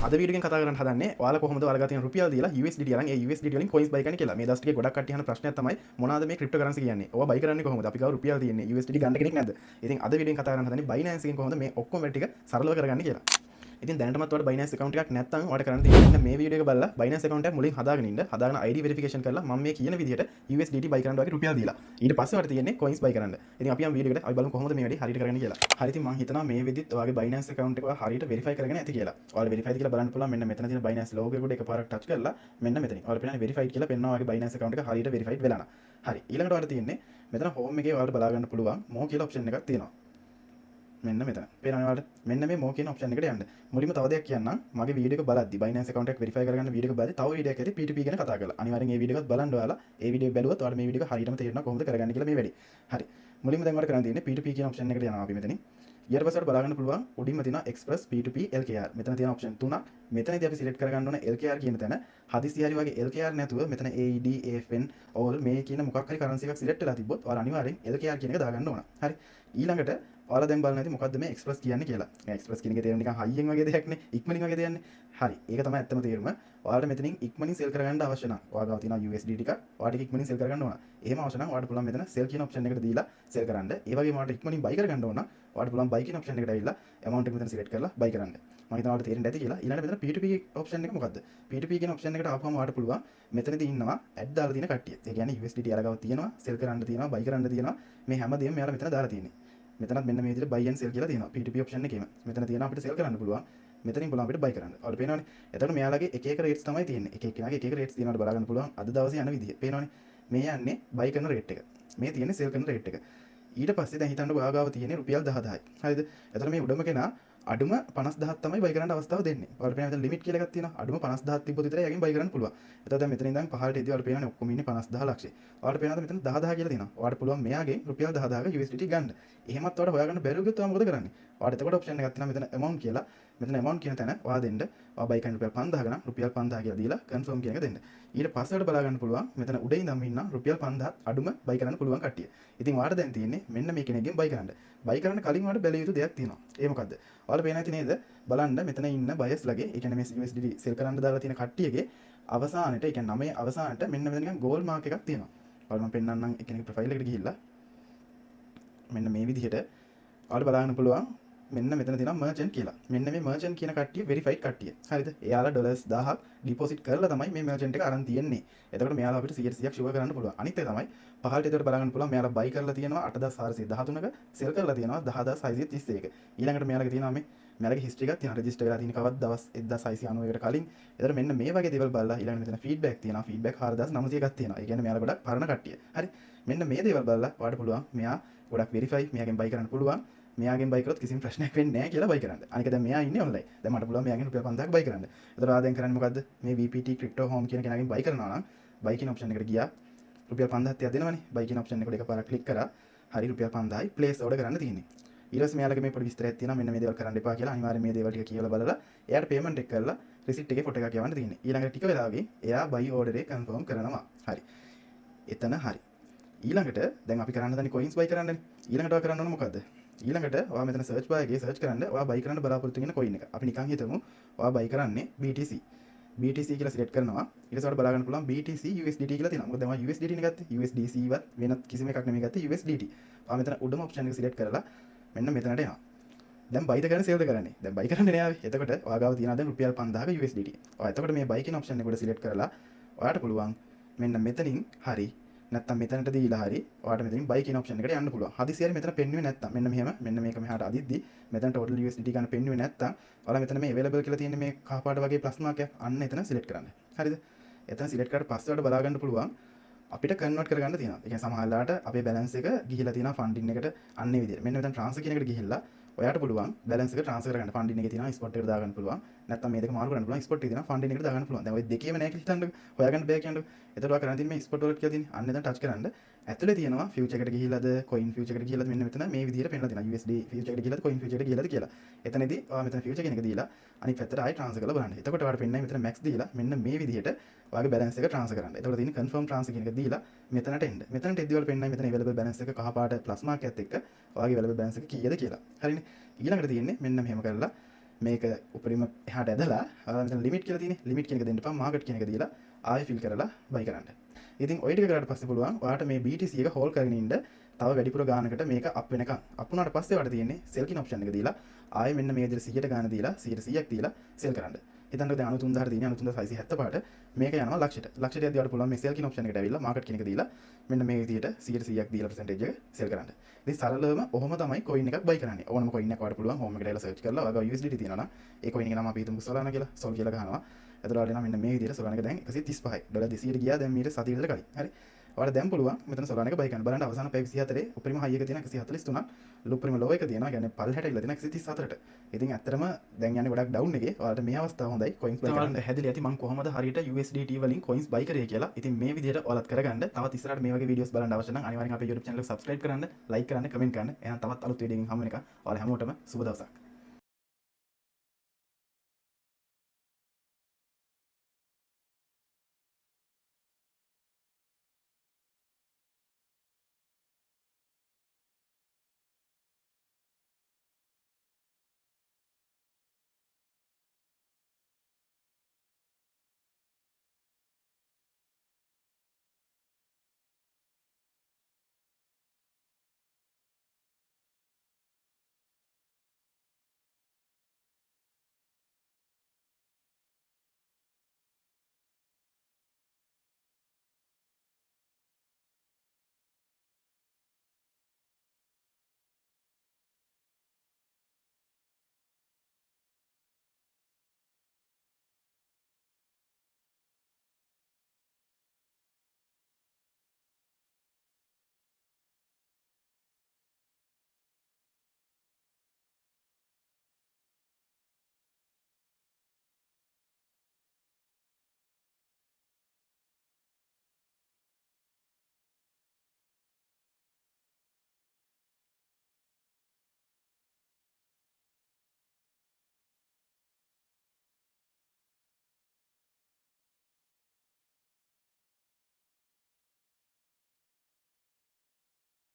අද වීඩියෝ එකෙන් කතා කරන්න හදන්නේ ඔයාලා කොහොමද ඔයාලා ගාතින රුපියල් දීලා USDT අරන් ඒ USDT වලින් coins buy කරන්න කියලා. මේ දවස් ටිකේ ගොඩක් කට්ටිය අහන ප්‍රශ්නයක් තමයි මොනවාද මේ cryptocurrency කියන්නේ? ඔයා buy කරන්නේ කොහොමද? අපි ගාව රුපියල් තියෙන්නේ USDT ගන්න කෙනෙක් නැද්ද? ඉතින් අද වීඩියෝ එකෙන් කතා කරන්න හදන්නේ Binance එකෙන් කොහොමද මේ ඔක්කොම වැඩ ටික සරලව කරගන්නේ කියලා. ඉතින් දැනටමත් ඔයාලට Binance account එකක් නැත්නම් ඔයාලට කරන්න තියෙන්නේ මේ වීඩියෝ එක බලලා Binance account එක මුලින් හදාගෙන ඉන්න. හදාගෙන ID verification කරලා මම මේ කියන විදිහට USDT buy කරන්න වගේ රුපියල් දීලා. ඊට පස්සේ ඔයාලට තියෙන්නේ coins buy කරන්න. ඉතින් අපි යම් වීඩියෝ එකට අපි බලමු කොහොමද මේ වැඩේ හරියට කරගන්නේ කියලා. හරි ඉතින් මම හිතනවා මේ විදිහට ඔයාගේ Binance account එක හරියට verify කරගෙන ඇති කියලා. ඔයාලා verified කියලා බලන්න පුළුවන් මෙන්න මෙතන තියෙන Binance logo එක උඩ එකපාරක් touch කරලා මෙන්න මෙතනින්. ඔයාලා පේන්නේ verified කියලා පෙන්වනවා ඔයාගේ Binance account එක හරියට verified වෙලා නැහැ. හරි ඊළඟට ඔයාලට තියෙන්නේ මෙතන home එකේ ඔයාලට බලා ගන්න පුළුවන් more කියලා option එකක් තියෙනවා. මෙන්න මෙතන පේනවනේ ඔයාලට මෙන්න මේ more කියන option එකට යන්න. මුලින්ම තව දෙයක් කියන්නම්. මගේ වීඩියෝ එක බලද්දි Binance account එක verify කරගන්න වීඩියෝ එක බලද්දි තව වීඩියෝ එකක් ඇති P2P ගැන කතා කරලා. අනිවාර්යෙන් මේ වීඩියෝ එකත් බලන්න ඔයාලා. ඒ වීඩියෝ එක බැලුවොත් ඔයාලට මේ වීඩියෝ එක හරියටම තේරෙනවා කොහොමද කරගන්නේ කියලා මේ වැඩේ. හරි. මුලින්ම දැන් ඔයාලට කරන්න තියෙන්නේ P2P කියන option එකට යනවා අපි මෙතනින්. ඊට පස්සේ බලා ගන්න පුළුවන් උඩින්ම තියෙනවා Express P2P LKR. මෙතන තියෙන option තුනක්. මෙතනදී අපි select කරගන්න ඕන LKR කියන තැන. හදිසි හරි වගේ LKR නැතුව මෙතන AED AFN all මේ කියන මොකක් හරි currency එකක් select වෙලා තිබ්බොත් ඔයාලා අනිවාර්යෙන් LKR කියන එක දාගන්න ඕන. හරි. ඊළඟට ඔයාලා දැන් බලන්න ඇති මොකද්ද මේ Express කියන්නේ කියලා. Express කියන එකේ තේරුම නිකන් හයියෙන් වගේ දෙයක් නේ. ඉක්මනින් වගේ දෙයක් නේ. හරි. ඒක තමයි ඇත්තම තේරුම. ඔයාලට මෙතනින් ඉක්මනින් sell කරගන්න අවශ්‍ය නම් ඔයාලා තියෙනවා USDT ටික. ඔයාලට ඉක්මනින් sell කරගන්න ඕන. එහෙම අවශ්‍ය නම් ඔයාලට පුළුවන් මෙතන sell කියන option එකට දීලා sell කරන්න. ඒ වගේම ඔයාලට ඉක්මනින් buy කරගන්න ඕන නම් ඔයාලට පුළුවන් buy කියන option එකට ඇවිල්ලා amount එක මෙතන select කරලා buy කරන්න. මම හිතනවා ඔයාලට තේරෙන්න ඇති කියලා. ඊළඟට මෙතන P2P option එක මොකද්ද? P2P කියන option එකට ආපුවම ඔයාලට පුළුවන් මෙතනදී ඉන්නවා add දාලා තියෙන කට්ටිය. ඒ කියන්නේ USDT අරගාව තියෙනවා, sell කරන්න තියෙනවා, buy කරන්න තියෙනවා. මේ හැමදේම මෙයාලා මෙතන දාලා තියෙන්නේ. මෙතනත් මෙන්න මේ විදිහට buy and sell කියලා තියෙනවා P2P option එකේම. මෙතන තියෙනවා අපිට sell කරන්න පුළුවන්. මෙතනින් පුළුවන් අපිට buy කරන්න. ඔයාලට පේනවනේ. එතකොට මෙයාලගේ එක එක rates තමයි තියෙන්නේ. එක එක්කෙනාගේ එක එක rates තියෙනවාට බලා ගන්න පුළුවන්. අද දවසේ යන විදිහ. පේනවනේ. මේ යන්නේ buy කරන rate එක. මේ තියෙන්නේ sell කරන rate එක. ඊට පස්සේ දැන් හිතන්නකෝ ඔයාගාව තියෙන්නේ රුපියල් 10000යි. හරිද? එතකොට මේ උඩම කෙනා අඩුම 50000ක් තමයි buy කරන්න අවස්ථාව දෙන්නේ. ඔයාලට පේනවා මෙතන limit කියලා එකක් තියෙනවා. අඩුම 50000ක් තිබ්බොත් විතරයි යකින් buy කරන්න පුළුවන්. එතකොට දැන් මෙතන ඉඳන් පහළට එද්දී ඔයාලට පේනවනේ ඔක්කොම ඉන්නේ 50000 ලක්ෂේ. ඔයාලට පේනවද මෙතන 10000 කියලා තියෙනවා. ඔයාලට පුළුවන් මෙයාගෙන් රුපියල් 10000ක USDT ගන්න. එහෙමත් ඔයාලට හොයාගන්න බැරුව ගියොත් ඔයා මොකද කරන්නේ? ඔයාලට එතකොට option එකක් තියෙනවා මෙතන amount කියලා. මෙතන amount කියන තැන ඔයා දෙන්න. ඔයා buy කරන්න රුපියල් 5000 ගන්න රුපියල් 5000 කියලා දීලා confirm කියන එක දෙන්න. ඊට පස්සේ ඔයාලට බලා ගන්න පුළුවන් මෙතන උඩ ඉඳන් ඉන්න රුපියල් 5000 අඩුම buy කරන්න පුළුවන් කට්ටිය. ඉතින් ඔයාලට දැන් තියෙන්නේ මෙන්න මේ කෙනෙක්ගෙන් buy කරන්න. buy කරන්න කලින් ඔයාලට බැලිය යුතු දෙයක් තියෙනවා. ඒ මොකද්ද? ඔයාලට පේන ඇති නේද? බලන්න මෙතන ඉන්න බයස් ලගේ ඒ කියන්නේ මේ USDT sell කරන්න දාලා තියෙන කට්ටියගේ අවසානයේ ඒ කියන්නේ 9 අවසානයේ මෙන්න මෙතන නිකන් goal mark එකක් තියෙනවා. ඔයාලා මම පෙන්නන්නම් එකිනෙක profile එකට ගිහිල්ලා මෙන්න මේ විදිහට ඔයාලට බලන්න පුළුවන් මෙන්න මෙතන තියෙනවා merchant කියලා. මෙන්න මේ merchant කියන කට්ටිය verified කට්ටිය. හරිද? එයාලා ඩොලර්ස් 1000ක් deposit කරලා තමයි මේ merchant එක අරන් තියන්නේ. එතකොට මෙයාලා අපිට 100%ක් sure කරන්න පුළුවන්. අනිත් එක තමයි පහළට එතකොට බලන්න පුළුවන් මෙයාලා buy කරලා තියෙනවා 8413ක, sell කරලා තියෙනවා 10631ක. ඊළඟට මෙයාලගේ තියෙනවා මෙයාලගේ history එකක් තියෙනවා. register වෙලා තියෙන කවත් දවස් 1691කට කලින්. එතකොට මෙන්න මේ වගේ දේවල් බලලා ඊළඟට මෙතන feedback තියෙනවා. feedback 4900ක් තියෙනවා. ඒ කියන්නේ මෙයාලා ගොඩක් පරණ කට්ටිය. හරි. මෙන්න මේ දේවල් බලලා ඔයාලට පුළුවන් මෙයා ගොඩක් verify මෙයාගෙන් buy කරන්න පුළුවන්. මෙයාගෙන් buy කරොත් කිසිම ප්‍රශ්නයක් වෙන්නේ නැහැ කියලා buy කරන්න. අනික දැන් මෙයා ඉන්නේ online. දැන් මට පුළුවන් මෙයාගෙන් රුපියල් 5000ක් buy කරන්න. එතකොට ආ දැන් කරන්නේ මොකද්ද? මේ VPT crypto home කියන කෙනාගෙන් buy කරනවා නම් buy කියන option එකට ගියා. රුපියල් 5000ක් තියා දෙනවනේ. buy කියන option එකට එකපාරක් click කරා. හරි රුපියල් 5000යි place order කරන්න තියෙන්නේ. ඊට පස්සේ මෙයාලගේ මේ පොඩි විස්තරයක් තියෙනවා මෙන්න මේ දේවල් කරන්න එපා කියලා. අනිවාර්යයෙන් මේ දේවල් ටික කියලා බලලා එයාට payment එක කරලා receipt එකේ photo එකක් යවන්න තියෙන්නේ. ඊළඟට ටික වෙලාවකින් එයා buy order එක confirm කරනවා. හරි. එතන හරි. ඊළඟට දැන් අපි කරන්න දන්නේ coins buy කරන්නනේ. ඊළඟට ඔයා කරන්න ඕන මොකද්ද? ඊළඟට ඔයා මෙතන search bar එකේ search කරන්න ඔයා buy කරන්න බලාපොරොත්තු වෙන coin එක. අපි නිකන් හිතමු ඔයා buy කරන්නේ BTC. BTC කියලා select කරනවා. ඊට පස්සේ බලා ගන්න පුළුවන් BTC USDT කියලා තියෙනවා. මොකද දැන් ඔයා USDT නේ ගත්තේ. USDC වත් වෙනත් කිසිම එකක් නෙමෙයි ගත්තේ USDT. ඔයා මෙතන උඩම option එක select කරලා මෙන්න මෙතනට එනවා. දැන් buy ද කරන්නේ sell ද කරන්නේ? දැන් buy කරන්නේ නේ ආවේ. එතකොට ඔයා ගාව තියෙනවා දැන් රුපියල් 5000ක USDT. ඔයා එතකොට මේ buy කියන option එක උඩ select කරලා ඔයාට පුළුවන් මෙන්න මෙතනින් හරි නැත්තම් මෙතනට දීලා හරි ඔයාලට මෙතනින් buy කියන option එකට යන්න පුළුවන්. හදිසියෙ මෙතන පෙන්වුවේ නැත්තම් මෙන්න මෙහෙම මෙන්න මේක මෙහාට අදිද්දි මෙතන total USDT ගන්න පෙන්වුවේ නැත්තම් ඔයාලා මෙතන මේ available කියලා තියෙන මේ කහ පාට වගේ ප්ලස් මාක් එකක් අන්න එතන select කරන්න. හරිද? එතන select කරලා පස්සේ ඔයාලට බලා ගන්න පුළුවන් අපිට convert කරගන්න තියෙනවා. ඒ කියන්නේ සමහරලාට අපේ balance එක ගිහිලා තියෙනවා funding එකට අන්න ඒ විදිහට. මෙන්න මෙතන transfer කියන එකට ගිහිල්ලා ඔයාට පුළුවන් balance එක transfer කරගන්න. funding එකේ තියෙනවා spot එකට දාගන්න පුළුවන්. නැත්නම් මේ දෙක මාරු කරන්න පුළුවන්. spot එකේ තියෙනවා funding එකට දාගන්න පුළුවන්. දැන් ඔය දෙකේම නැහැ කියලා හිතන්නකෝ. හොයාගන්න බෑ කියන්නකෝ. එතකොට ඔයා කරන්න තියෙන්නේ මේ spot වලට කියලා තියෙන්නේ. අන්න එතන touch කරන්න. ඇතුලේ තියෙනවා future එකට ගිහිලාද coin future එකට ගිහිලාද මෙන්න මෙතන මේ විදිහට පෙන්නලා තියෙනවා. USD future එකට ගිහිලාද coin future එකට ගිහිලාද කියලා. එතනදී ඔයා මෙතන future කියන එක දීලා අනිත් පැත්තට ආයෙ transfer කරලා බලන්න. එතකොට ඔයාලට පෙන්නයි මෙතන max දීලා මෙන්න මේ විදිහට ඔයාගේ balance එක transfer කරන්න. එතකොට තියෙන්නේ confirm transfer කියන එක දීලා මෙතනට එන්න. මෙතනට එද්දී වල පෙන්නයි මෙතන available balance එක කහ පාට plus mark එකත් එක්ක ඔයාගේ available balance එක කීයද කියලා. හරිනේ. ඊළඟට තියෙන්නේ මෙන්න මෙහෙම කරලා මේක උපරිම එහාට ඇදලා ලිමිට කියලා තියෙන්නේ ලිමිට් කියන එක දෙන්න එපා මාකට් කියන එක දීලා ආයෙ ෆිල් කරලා බයි කරන්න. ඉතින් ඔය ටික කරාට පස්සේ පුළුවන් ඔයාලට මේ BTC එක හෝල්ඩ් කරගෙන ඉන්න තව වැඩිපුර ගානකට මේක අප් වෙනකන්. අප් වුණාට පස්සේ ඔයාලට තියෙන්නේ සෙල් කියන ඔප්ෂන් එක දීලා ආයෙ මෙන්න මේ විදිහට 100ට ගාන දීලා 100ක් දීලා සෙල් කරන්න. හිතන්න දැන් 93000ට තියෙන්නේ 93670 පාට මේක යනවා ලක්ෂයට. ලක්ෂයට යද්දී ඔයාලට පුළුවන් මේ සෙල් කියන ඔප්ෂන් එකට ඇවිල්ලා මාකට් කියන එක දීලා මෙන්න මේ විදිහට 100ක් දීලා percentage එක සෙල් කරන්න. ඉතින් සරලවම ඔහොම තමයි coin එකක් buy කරන්නේ. ඕනම coin එකක් ඔයාලට පුළුවන් home එකට ඇවිල්ලා search කරලා ඔයාගේ USDT තියෙනවා නම් ඒ coin එක නම අපි හිතමු Solana කියලා. Sol කියලා ගහනවා. එතකොට ඔයාලට මෙන්න මේ විදිහට Solana එක දැන් 135යි. $200ට ගියා දැන් මීට සතිය විතර කලින්. හරි. ඔයාලට දැන් පුළුවන් මෙතන Solana එක buy කරන්න. බලන්න අවසාන පැය 24 උපරිම high එක තියෙනවා 143ක්. උපරිම low එක තියෙනවා. يعني පල්හැට ඉල්ල තියෙනවා 134ට. ඉතින් ඇත්තටම දැන් යන්නේ ගොඩක් down එකේ. ඔයාලට මේ අවස්ථාව හොඳයි. coins buy කරන්න හැදිලා ඇති මම කොහොමද හරියට USDT වලින් coins buy කරේ කියලා. ඉතින් මේ විදිහට ඔයාලත් කරගන්න. තවත් ඉස්සරහට මේ වගේ videos බලන්න අවශ්‍ය නම් අනිවාර්යෙන් අපේ YouTube channel එක subscribe කරන්න, like කරන්න, comment කරන්න. එහෙනම් තවත් අලුත් වීඩියෝ එකකින් හමු වෙනකන් ඔයාලා හැමෝටම සුබ දවසක්.